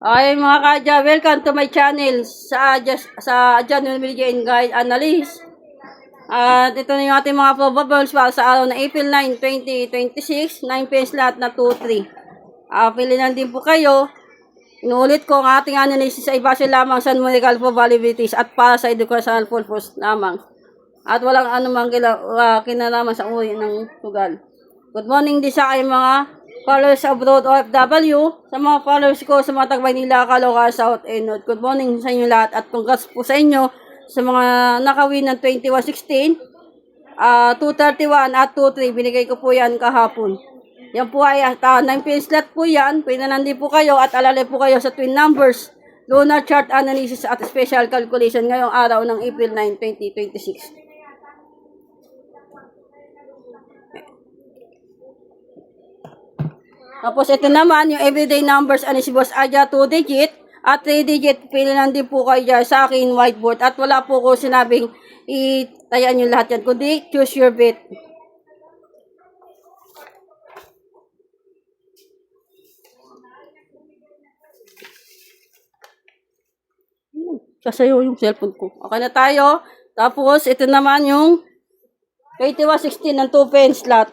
Ay mga kadya, welcome to my channel sa January Million Guide Analyst. At ito na yung ating mga probables para sa araw na April 9, 2026, 9 pence lahat na 2-3. Pili lang din po kayo. Inuulit ko ang ating analysis ay base lamang sa numerical probabilities at para sa educational purpose lamang. At walang anumang kinalaman sa uri ng sugal. Good morning din sa kayong mga followers abroad OFW, sa mga followers ko sa mga Tag-Maynila, Caloocan, South and North. Good morning sa inyo lahat at congrats po sa inyo sa mga nakawin ng 2116, 231 at 23. Binigay ko po yan kahapon. Yan po ay 9 pin slot po yan. Pwede nandun po kayo at alalay po kayo sa twin numbers, lunar chart analysis at special calculation ngayong araw ng April 9, 2026. Tapos ito naman yung everyday numbers ani si Boss Aja 2 digit at 3 digit. Pili lang din po kayo dyan sa akin whiteboard at wala po ko sinabing itayaan nyo lahat yan kundi choose your bet. Sasayo yung cellphone ko. Okay na tayo. Tapos ito naman yung 2116 ng 2 pence slot.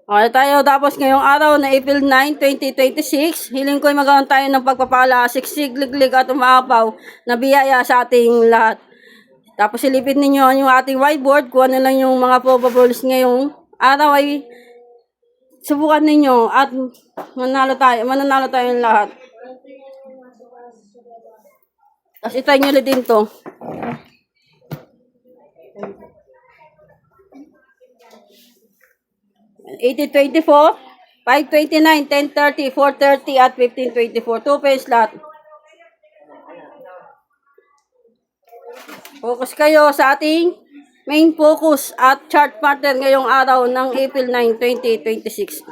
Okay tayo, tapos ngayong araw na April 9, 2026, hiling ko ay magkaroon tayo ng pagpapala, siksik, liglig at umaapaw na biyaya sa ating lahat. Tapos silipin ninyo yung ating whiteboard, kung ano lang yung mga probables ngayong araw ay subukan ninyo at mananalo tayong lahat. Tapos itry nyo din to. $80.24, $5.29, $10.30, $4.30 at $15.24. 2 pence lahat. Focus kayo sa ating main focus at chart pattern ngayong araw ng April 9, 2026.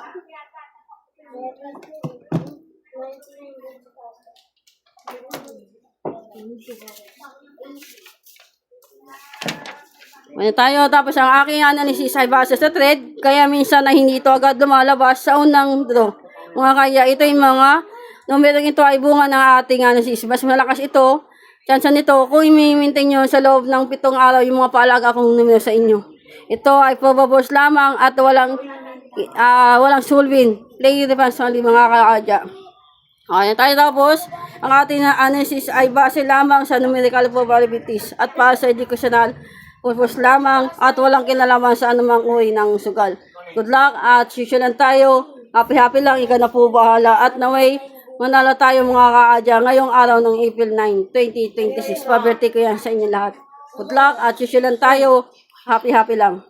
Ano tayo, tapos ang aking analysis ay base sa trend, kaya minsan na hindi ito agad lumalabas sa unang draw. Mga kaya ito yung mga numerong ito ay bunga ng ating analysis. Mas malakas ito, chance nito kung i-maintain nyo sa loob ng 7 araw yung mga paalaga kong numero sa inyo. Ito ay probables lamang at walang sole win. Play defense only mga kakadya. Okay tayo, tapos ang ating analysis ay base lamang sa numerical probabilities at para sa educational purpose lamang at walang kinalaman sa anumang uri ng sugal. Good luck at susulan tayo. Happy lang, ikaw na po bahala. At naway, manalo tayo mga kaadya ngayong araw ng April 9, 2026. Pa-birthday ko yan sa inyo lahat. Good luck at susulan tayo. Happy lang.